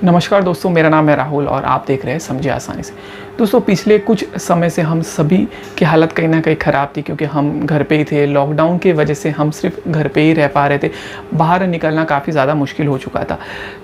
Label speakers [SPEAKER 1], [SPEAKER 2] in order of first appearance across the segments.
[SPEAKER 1] नमस्कार दोस्तों, मेरा नाम है राहुल और आप देख रहे हैं समझे आसानी से। दोस्तों, पिछले कुछ समय से हम सभी की हालत कहीं ना कहीं ख़राब थी, क्योंकि हम घर पे ही थे। लॉकडाउन की वजह से हम सिर्फ घर पे ही रह पा रहे थे, बाहर निकलना काफ़ी ज़्यादा मुश्किल हो चुका था।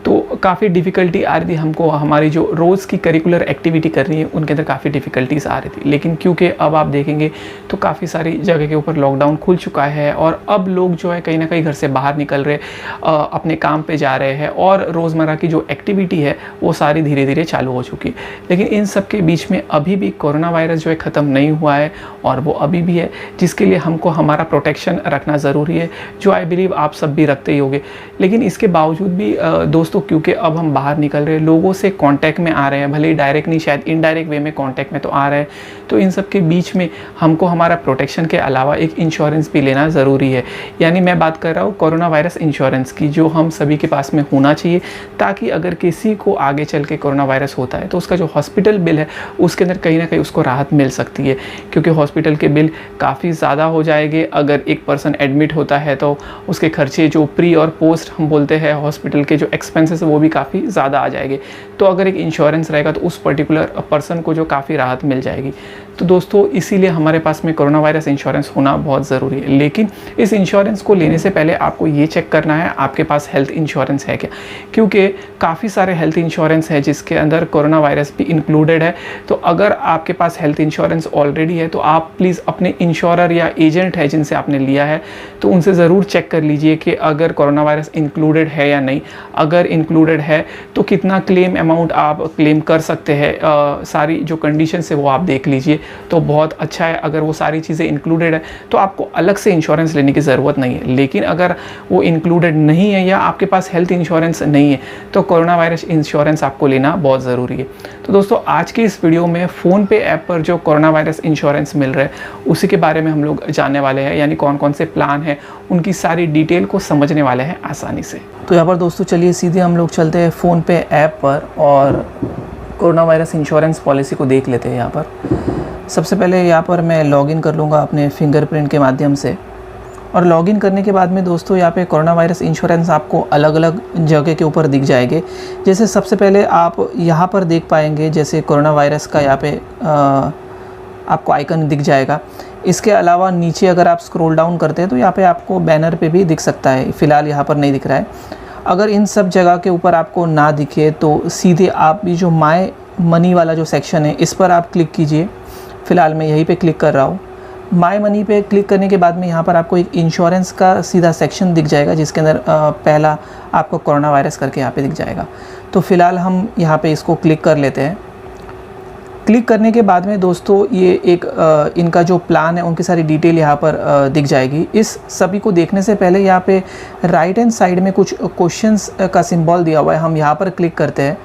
[SPEAKER 1] तो काफ़ी डिफ़िकल्टी आ रही थी हमको, हमारी जो रोज़ की करिकुलर एक्टिविटी करनी है उनके अंदर काफ़ी डिफ़िकल्टीज़ आ रही थी। लेकिन क्योंकि अब आप देखेंगे तो काफ़ी सारी जगह के ऊपर लॉकडाउन खुल चुका है और अब लोग जो है कहीं ना कहीं घर से बाहर निकल रहे, अपने काम पर जा रहे हैं और रोज़मर्रा की जो एक्टिविटी है वो सारी धीरे धीरे चालू हो चुकी है। लेकिन इन सब के बीच में अभी भी कोरोना वायरस जो है ख़त्म नहीं हुआ है और वो अभी भी है, जिसके लिए हमको हमारा प्रोटेक्शन रखना ज़रूरी है, जो आई बिलीव आप सब भी रखते ही होंगे। लेकिन इसके बावजूद भी दोस्तों, क्योंकि अब हम बाहर निकल रहे हैं, लोगों से कांटेक्ट में आ रहे हैं, भले ही डायरेक्ट नहीं, शायद इनडायरेक्ट वे में कांटेक्ट में तो आ रहे हैं, तो इन सब के बीच में हमको हमारा प्रोटेक्शन के अलावा एक इंश्योरेंस भी लेना ज़रूरी है। यानी मैं बात कर रहा हूँ कोरोना वायरस इंश्योरेंस की, जो हम सभी के पास में होना चाहिए, ताकि अगर किसी को आगे चल के कोरोना वायरस होता है तो उसका जो हॉस्पिटल बिल है उसके अंदर कहीं ना कहीं उसको राहत मिल सकती है। क्योंकि हॉस्पिटल के बिल काफ़ी ज़्यादा हो जाएंगे। अगर एक पर्सन एडमिट होता है तो उसके खर्चे, जो प्री और पोस्ट हम बोलते हैं हॉस्पिटल के जो एक्सपेंसेस, वो भी काफ़ी ज़्यादा आ जाएंगे। तो अगर एक इंश्योरेंस रहेगा तो उस पर्टिकुलर पर्सन को जो काफ़ी राहत मिल जाएगी। तो दोस्तों, इसीलिए हमारे पास में कोरोना वायरस इंश्योरेंस होना बहुत ज़रूरी है। लेकिन इस इंश्योरेंस को लेने से पहले आपको ये चेक करना है आपके पास हेल्थ इंश्योरेंस है क्या, क्योंकि काफ़ी सारे हेल्थ इंश्योरेंस है जिसके अंदर कोरोना वायरस भी इंक्लूडेड है। तो अगर आपके पास हेल्थ इंश्योरेंस ऑलरेडी है तो आप प्लीज़ अपने इंश्योरर या एजेंट है जिनसे आपने लिया है तो उनसे ज़रूर चेक कर लीजिए कि अगर कोरोना वायरस इंक्लूडेड है या नहीं। अगर इंक्लूडेड है तो कितना क्लेम अमाउंट आप क्लेम कर सकते हैं, सारी जो कंडीशन है वो आप देख लीजिए तो बहुत अच्छा है। अगर वो सारी चीज़ें इंक्लूडेड है तो आपको अलग से इंश्योरेंस लेने की ज़रूरत नहीं है। लेकिन अगर वो इंक्लूडेड नहीं है या आपके पास हेल्थ इंश्योरेंस नहीं है तो कोरोना वायरस इंश्योरेंस आपको लेना बहुत ज़रूरी है। तो दोस्तों, आज की इस वीडियो में फ़ोनपे ऐप पर जो कोरोना वायरस इंश्योरेंस मिल रहा है उसी के बारे में हम लोग जानने वाले हैं, यानी कौन कौन से प्लान हैं उनकी सारी डिटेल को समझने वाले हैं आसानी से। तो यहाँ पर दोस्तों चलिए सीधे हम लोग चलते हैं फ़ोनपे ऐप पर और कोरोना वायरस इंश्योरेंस पॉलिसी को देख लेते हैं। यहाँ पर सबसे पहले यहाँ पर मैं लॉगिन कर लूँगा अपने फिंगरप्रिंट के माध्यम से, और लॉगिन करने के बाद में दोस्तों यहाँ पे कोरोना वायरस इंश्योरेंस आपको अलग अलग जगह के ऊपर दिख जाएंगे। जैसे सबसे पहले आप यहाँ पर देख पाएंगे, जैसे कोरोना वायरस का यहाँ पे आपको आइकन दिख जाएगा। इसके अलावा नीचे अगर आप स्क्रॉल डाउन करते हैं तो यहाँ पे आपको बैनर पे भी दिख सकता है, फ़िलहाल यहाँ पर नहीं दिख रहा है। अगर इन सब जगह के ऊपर आपको ना दिखे तो सीधे आप ये जो माय मनी वाला जो सेक्शन है इस पर आप क्लिक कीजिए। फ़िलहाल मैं यहीं पे क्लिक कर रहा हूँ। माय मनी पे क्लिक करने के बाद में यहाँ पर आपको एक इंश्योरेंस का सीधा सेक्शन दिख जाएगा, जिसके अंदर पहला आपको कोरोना वायरस करके यहाँ पे दिख जाएगा। तो फ़िलहाल हम यहाँ पे इसको क्लिक कर लेते हैं। क्लिक करने के बाद में दोस्तों ये एक इनका जो प्लान है उनकी सारी डिटेल यहाँ पर दिख जाएगी। इस सभी को देखने से पहले यहाँ पे राइट हैंड साइड में कुछ क्वेश्चंस का सिंबल दिया हुआ है, हम यहाँ पर क्लिक करते हैं।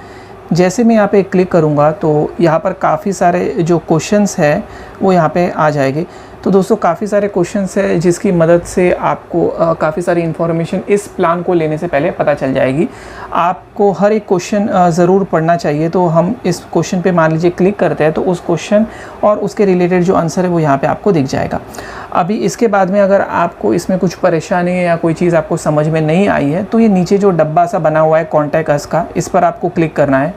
[SPEAKER 1] जैसे मैं यहाँ पे क्लिक करूँगा तो यहाँ पर काफ़ी सारे जो क्वेश्चंस है वो यहाँ पे आ जाएंगे। तो दोस्तों, काफ़ी सारे क्वेश्चंस है जिसकी मदद से आपको काफ़ी सारी इन्फॉर्मेशन इस प्लान को लेने से पहले पता चल जाएगी। आपको हर एक क्वेश्चन ज़रूर पढ़ना चाहिए। तो हम इस क्वेश्चन पे मान लीजिए क्लिक करते हैं तो उस क्वेश्चन और उसके रिलेटेड जो आंसर है वो यहाँ पे आपको दिख जाएगा। अभी इसके बाद में अगर आपको इसमें कुछ परेशानी है या कोई चीज़ आपको समझ में नहीं आई है तो ये नीचे जो डब्बा सा बना हुआ है कॉन्टैक्ट अस का, इस पर आपको क्लिक करना है।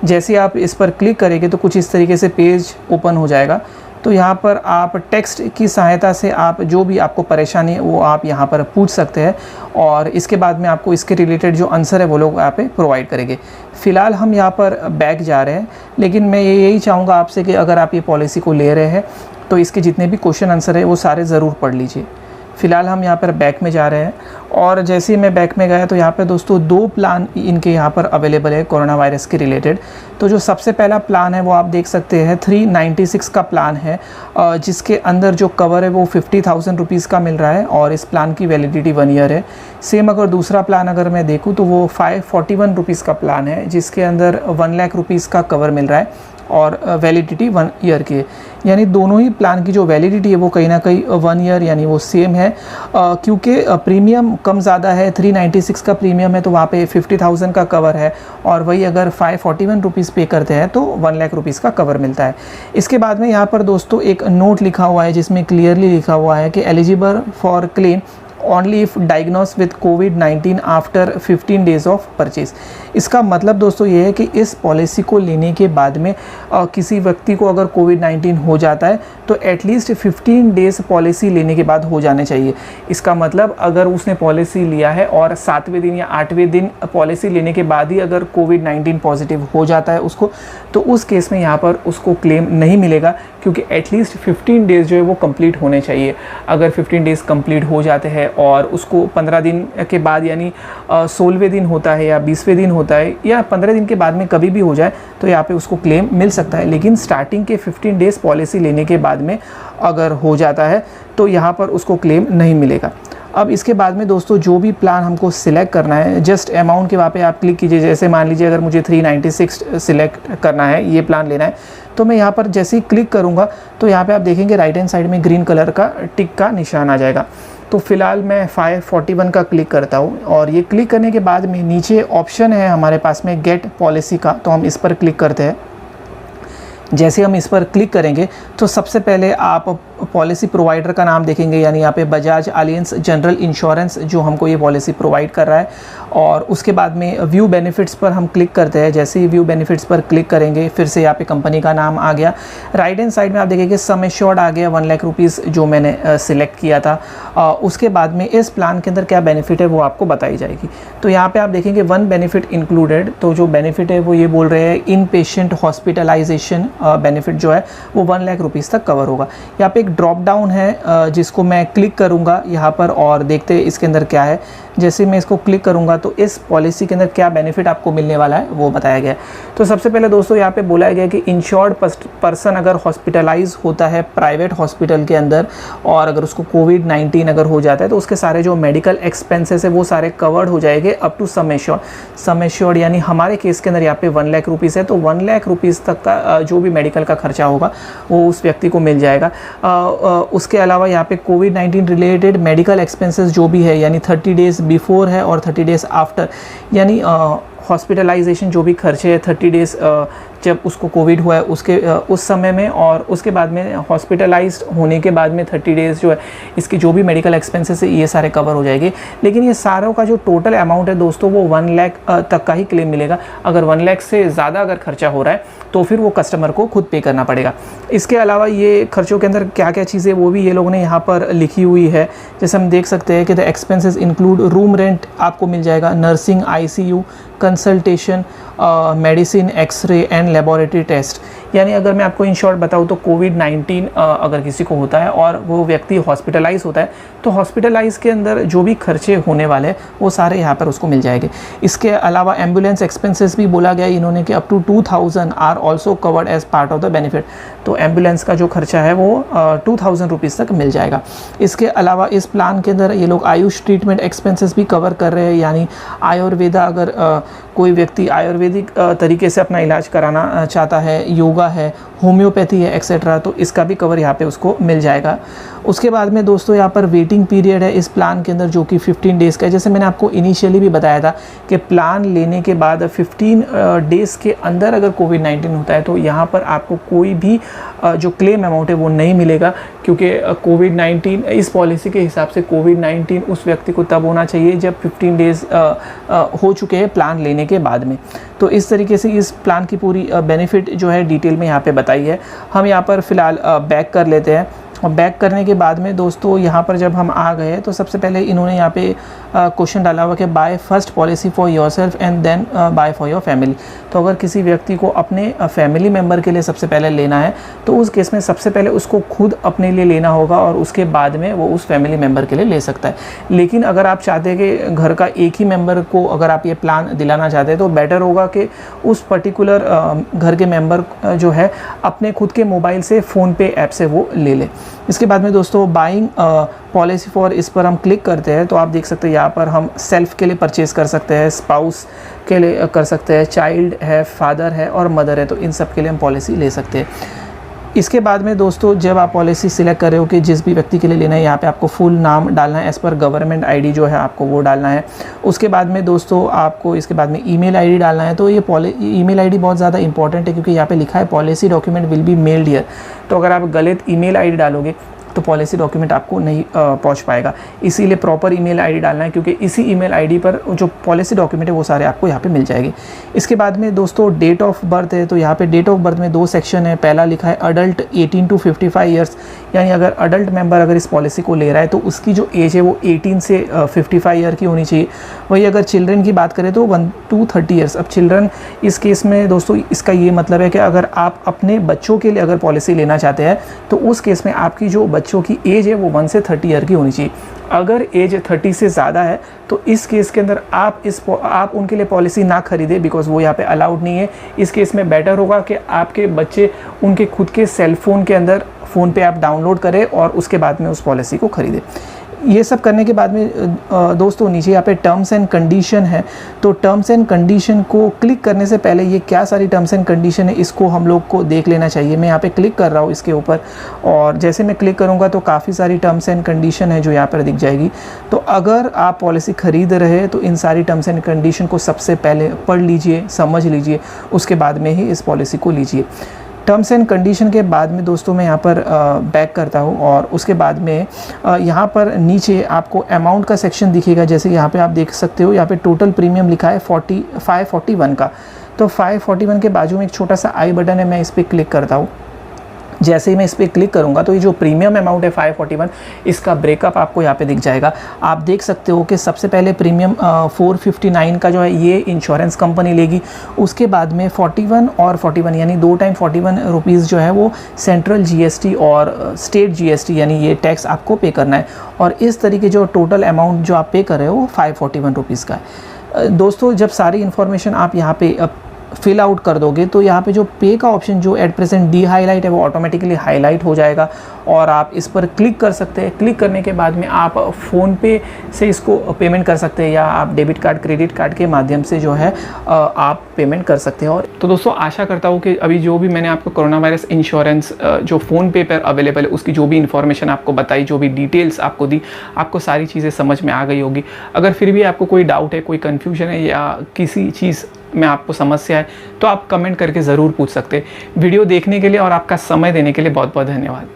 [SPEAKER 1] जैसे आप इस पर क्लिक करेंगे तो कुछ इस तरीके से पेज ओपन हो जाएगा। तो यहाँ पर आप टेक्स्ट की सहायता से आप जो भी आपको परेशानी है वो आप यहाँ पर पूछ सकते हैं और इसके बाद में आपको इसके रिलेटेड जो आंसर है वो लोग यहाँ पे प्रोवाइड करेंगे। फ़िलहाल हम यहाँ पर बैक जा रहे हैं, लेकिन मैं यही चाहूँगा आपसे कि अगर आप ये पॉलिसी को ले रहे हैं तो इसके जितने भी क्वेश्चन आंसर है वो सारे ज़रूर पढ़ लीजिए। फ़िलहाल हम यहाँ पर बैक में जा रहे हैं और जैसे ही मैं बैक में गया तो यहाँ पे दोस्तों दो प्लान इनके यहाँ पर अवेलेबल है कोरोना वायरस के रिलेटेड। तो जो सबसे पहला प्लान है वो आप देख सकते हैं 396 का प्लान है, जिसके अंदर जो कवर है वो 50,000 रुपीज़ का मिल रहा है और इस प्लान की वैलिडिटी 1 ईयर है। सेम अगर दूसरा प्लान अगर मैं देखूँ तो वो 541 रुपीज़ का प्लान है, जिसके अंदर 1 लाख रुपीज़ का कवर मिल रहा है और वैलिडिटी 1 ईयर की है। यानी दोनों ही प्लान की जो वैलिडिटी है वो कहीं ना कहीं 1 ईयर यानी वो सेम है। क्योंकि प्रीमियम कम ज़्यादा है, 396 का प्रीमियम है तो वहाँ पे 50,000 का कवर है और वही अगर 541 रुपीज़ पे करते हैं तो 1 लाख रुपीज़ का कवर मिलता है। इसके बाद में यहाँ पर दोस्तों एक नोट लिखा हुआ है जिसमें क्लियरली लिखा हुआ है कि eligible for claim only if diagnose with covid after 15 days of purchase. इसका मतलब दोस्तों ये है कि इस पॉलिसी को लेने के बाद में किसी व्यक्ति को अगर कोविड-19 हो जाता है तो एटलीस्ट 15 डेज़ पॉलिसी लेने के बाद हो जाने चाहिए। इसका मतलब अगर उसने पॉलिसी लिया है और 7वें दिन या 8वें दिन पॉलिसी लेने के बाद ही अगर कोविड-19 पॉजिटिव हो जाता है उसको, तो उस केस में यहाँ पर उसको क्लेम नहीं मिलेगा, क्योंकि एटलीस्ट 15 डेज़ जो है वो कंप्लीट होने चाहिए। अगर 15 डेज़ कंप्लीट हो जाते हैं और उसको 15 दिन के बाद यानी 16वें दिन होता है या 20वें दिन होता है या 15 दिन के बाद में कभी भी हो जाए तो यहाँ पे उसको क्लेम मिल सकता है। लेकिन स्टार्टिंग के 15 डेज़ पॉलिसी लेने के बाद में अगर हो जाता है तो यहाँ पर उसको क्लेम नहीं मिलेगा। अब इसके बाद में दोस्तों जो भी प्लान हमको सिलेक्ट करना है, जस्ट अमाउंट के वहाँ पे आप क्लिक कीजिए। जैसे मान लीजिए अगर मुझे 396 सिलेक्ट करना है, ये प्लान लेना है, तो मैं यहाँ पर जैसे ही क्लिक करूँगा तो यहाँ पे आप देखेंगे राइट हैंड साइड में ग्रीन कलर का टिक का निशान आ जाएगा। तो फिलहाल मैं 541 का क्लिक करता हूँ और ये क्लिक करने के बाद में नीचे ऑप्शन है हमारे पास में गेट पॉलिसी का, तो हम इस पर क्लिक करते हैं। जैसे हम इस पर क्लिक करेंगे तो सबसे पहले आप पॉलिसी प्रोवाइडर का नाम देखेंगे, यानी यहाँ पे बजाज एलियंस जनरल इंश्योरेंस जो हमको ये पॉलिसी प्रोवाइड कर रहा है। और उसके बाद में व्यू बेनिफिट्स पर हम क्लिक करते हैं। जैसे ही व्यू बेनिफिट्स पर क्लिक करेंगे फिर से यहाँ पे कंपनी का नाम आ गया। राइट हैंड साइड में आप देखेंगे सम एश्योर्ड आ गया 1 लाख रुपीज़ जो मैंने सिलेक्ट किया था। उसके बाद में इस प्लान के अंदर क्या बेनिफिट है वो आपको बताई जाएगी। तो यहाँ पर आप देखेंगे 1 बेनिफिट इंक्लूडेड, तो जो बेनिफिट है वो ये बोल रहे हैं इन पेशेंट हॉस्पिटलाइजेशन बेनिफिट जो है वो 1 लाख रुपीज़ तक कवर होगा। यहाँ पे एक ड्रॉप डाउन है जिसको मैं क्लिक करूँगा यहाँ पर और देखते हैं इसके अंदर क्या है। जैसे मैं इसको क्लिक करूँगा तो इस पॉलिसी के अंदर क्या बेनिफिट आपको मिलने वाला है वो बताया गया है। तो सबसे पहले दोस्तों यहाँ पे बोला गया कि इंश्योर्ड पर्सन अगर हॉस्पिटलाइज होता है प्राइवेट हॉस्पिटल के अंदर और अगर उसको कोविड-19 अगर हो जाता है तो उसके सारे जो मेडिकल एक्सपेंसेस है वो सारे कवर्ड हो जाएंगे अप टू सम एश्योर्ड, यानी हमारे केस के अंदर यहाँ पे 1 लाख रुपीज़ है तो 1 लाख रुपीज़ तक का जो भी मेडिकल का खर्चा होगा वो उस व्यक्ति को मिल जाएगा। उसके अलावा यहाँ पे कोविड-19 रिलेटेड मेडिकल एक्सपेंसेस जो भी है, यानी 30 डेज़ बिफोर है और 30 डेज़ आफ्टर, यानी हॉस्पिटलाइजेशन जो भी खर्चे है 30 डेज़ जब उसको कोविड हुआ है उसके उस समय में और उसके बाद में हॉस्पिटलाइज्ड होने के बाद में 30 डेज़ जो है इसकी जो भी मेडिकल एक्सपेंसेस है ये सारे कवर हो जाएंगे। लेकिन ये सारों का जो टोटल अमाउंट है दोस्तों वो 1 लाख तक का ही क्लेम मिलेगा। अगर 1 लाख से ज़्यादा अगर खर्चा हो रहा है तो फिर वो कस्टमर को खुद पे करना पड़ेगा। इसके अलावा ये खर्चों के अंदर क्या क्या चीज़ें वो भी ये लोगों ने यहाँ पर लिखी हुई है। जैसे हम देख सकते हैं कि the expenses include room rent आपको मिल जाएगा, nursing, ICU, consultation, medicine, x-ray and laboratory test. यानी अगर मैं आपको इन शॉर्ट बताऊँ तो कोविड-19 अगर किसी को होता है और वो व्यक्ति हॉस्पिटलाइज होता है तो हॉस्पिटलाइज के अंदर जो भी खर्चे होने वाले हैं वो सारे यहाँ पर उसको मिल जाएंगे। इसके अलावा एम्बुलेंस एक्सपेंसेस भी बोला गया इन्होंने कि up to 2000 are also covered as part of the benefit. तो एम्बुलेंस का जो खर्चा है वो 2000 रुपीज़ तक मिल जाएगा। इसके अलावा इस प्लान के अंदर ये लोग आयुष ट्रीटमेंट एक्सपेंसेस भी कवर कर रहे हैं, यानी आयुर्वेदा अगर कोई व्यक्ति आयुर्वेदिक तरीके से अपना इलाज कराना चाहता है, योगा है, होम्योपैथी है एक्सेट्रा, तो इसका भी कवर यहाँ पे उसको मिल जाएगा। उसके बाद में दोस्तों यहाँ पर वेटिंग पीरियड है इस प्लान के अंदर जो कि 15 डेज़ का है। जैसे मैंने आपको इनिशियली भी बताया था कि प्लान लेने के बाद 15 डेज़ के अंदर अगर कोविड-19 होता है तो यहाँ पर आपको कोई भी जो क्लेम अमाउंट है वो नहीं मिलेगा, क्योंकि कोविड-19 इस पॉलिसी के हिसाब से कोविड-19 उस व्यक्ति को तब होना चाहिए जब 15 डेज़ हो चुके हैं प्लान लेने के बाद में। तो इस तरीके से इस प्लान की पूरी बेनिफिट जो है डिटेल में यहाँ पे बताई है। हम यहाँ पर फ़िलहाल बैक कर लेते हैं और बैक करने के बाद में दोस्तों यहाँ पर जब हम आ गए तो सबसे पहले इन्होंने यहाँ पे क्वेश्चन डाला हुआ कि buy first policy for yourself and then buy for your family. तो अगर किसी व्यक्ति को अपने फैमिली मेम्बर के लिए सबसे पहले लेना है तो उस केस में सबसे पहले उसको खुद अपने लिए लेना होगा और उसके बाद में वो उस फैमिली मेम्बर के लिए ले सकता है। लेकिन अगर आप चाहते हैं कि घर का एक ही मेम्बर को अगर आप ये प्लान दिलाना चाहते हैं तो बेटर होगा कि उस पर्टिकुलर घर के मेम्बर जो है अपने खुद के मोबाइल से फ़ोनपे ऐप से वो ले ले। इसके बाद में दोस्तों बाइंग पॉलिसी फॉर, इस पर हम क्लिक करते हैं तो आप देख सकते हैं यहाँ पर हम सेल्फ के लिए परचेज़ कर सकते हैं, स्पाउस के लिए कर सकते हैं, चाइल्ड है, फादर है और मदर है, तो इन सब के लिए हम पॉलिसी ले सकते हैं। इसके बाद में दोस्तों जब आप पॉलिसी सिलेक्ट कर रहे हो कि जिस भी व्यक्ति के लिए लेना है यहाँ पे आपको फुल नाम डालना है, एज़ पर गवर्नमेंट आईडी जो है आपको वो डालना है। उसके बाद में दोस्तों आपको इसके बाद में ईमेल आईडी डालना है। तो ये ईमेल आईडी बहुत ज़्यादा इंपॉर्टेंट है क्योंकि यहाँ पे लिखा है policy document will be meld here. तो अगर आप गलत ईमेल आईडी डालोगे तो पॉलिसी डॉक्यूमेंट आपको नहीं पहुंच पाएगा। इसीलिए प्रॉपर ईमेल आईडी डालना है, क्योंकि इसी ईमेल आईडी पर जो पॉलिसी डॉक्यूमेंट है वो सारे आपको यहाँ पे मिल जाएंगे। इसके बाद में दोस्तों डेट ऑफ बर्थ है, तो यहाँ पे डेट ऑफ बर्थ में 2 सेक्शन है। पहला लिखा है अडल्ट 18 to 55 ईयर्स, यानी अगर अडल्ट मेंबर अगर इस पॉलिसी को ले रहा है तो उसकी जो एज है वो 18 से 55 ईयर की होनी चाहिए। वही अगर चिल्ड्रन की बात करें तो 1 to 30 ईयर्स। अब चिल्ड्रन इस केस में दोस्तों इसका ये मतलब है कि अगर आप अपने बच्चों के लिए अगर पॉलिसी लेना चाहते हैं तो उस केस में आपकी जो बच्चों की एज है वो 1 से 30 ईयर की होनी चाहिए। अगर एज 30 से ज़्यादा है तो इस केस के अंदर आप उनके लिए पॉलिसी ना खरीदें, बिकॉज वो यहाँ पे अलाउड नहीं है। इस केस में बेटर होगा कि आपके बच्चे उनके खुद के सेल फ़ोन के अंदर फ़ोन पे आप डाउनलोड करें और उसके बाद में उस पॉलिसी को ख़रीदें। ये सब करने के बाद में दोस्तों नीचे यहाँ पे टर्म्स एंड कंडीशन है, तो टर्म्स एंड कंडीशन को क्लिक करने से पहले ये क्या सारी टर्म्स एंड कंडीशन है इसको हम लोग को देख लेना चाहिए। मैं यहाँ पे क्लिक कर रहा हूँ इसके ऊपर, और जैसे मैं क्लिक करूँगा तो काफ़ी सारी टर्म्स एंड कंडीशन है जो यहाँ पर दिख जाएगी। तो अगर आप पॉलिसी ख़रीद रहे तो इन सारी टर्म्स एंड कंडीशन को सबसे पहले पढ़ लीजिए, समझ लीजिए, उसके बाद में ही इस पॉलिसी को लीजिए। टर्म्स एंड कंडीशन के बाद में दोस्तों मैं यहाँ पर बैक करता हूँ, और उसके बाद में यहाँ पर नीचे आपको अमाउंट का सेक्शन दिखेगा। जैसे यहाँ पे आप देख सकते हो, यहाँ पे टोटल प्रीमियम लिखा है 541 का। तो 541 के बाजू में एक छोटा सा आई बटन है, मैं इस पर क्लिक करता हूँ। जैसे ही मैं इस पर क्लिक करूंगा तो ये जो प्रीमियम अमाउंट है 541, इसका ब्रेकअप आपको यहाँ पे दिख जाएगा। आप देख सकते हो कि सबसे पहले प्रीमियम 459 का जो है ये इंश्योरेंस कंपनी लेगी। उसके बाद में 41 और 41 यानी 2 टाइम 41 रुपीज़ जो है वो सेंट्रल जीएसटी और स्टेट जीएसटी यानी ये टैक्स आपको पे करना है। और इस तरीके जो टोटल अमाउंट जो आप पे कर रहे हो वो 541 रुपीज़ का है। दोस्तों जब सारी इन्फॉर्मेशन आप यहाँ पे फिल आउट कर दोगे तो यहाँ पे जो पे का ऑप्शन जो एट प्रेजेंट डी हाईलाइट है वो ऑटोमेटिकली हाईलाइट हो जाएगा, और आप इस पर क्लिक कर सकते हैं। क्लिक करने के बाद में आप फ़ोन पे से इसको पेमेंट कर सकते हैं, या आप डेबिट कार्ड क्रेडिट कार्ड के माध्यम से जो है आप पेमेंट कर सकते हैं। और तो दोस्तों आशा करता हूँ कि अभी जो भी मैंने आपको कोरोना वायरस इंश्योरेंस जो फ़ोन पे पर अवेलेबल है उसकी जो भी इन्फॉर्मेशन आपको बताई, जो भी डिटेल्स आपको दी, आपको सारी चीज़ें समझ में आ गई होगी। अगर फिर भी आपको कोई डाउट है, कोई कन्फ्यूजन है या किसी चीज़ में आपको समस्या है तो आप कमेंट करके ज़रूर पूछ सकते हैं। वीडियो देखने के लिए और आपका समय देने के लिए बहुत बहुत धन्यवाद।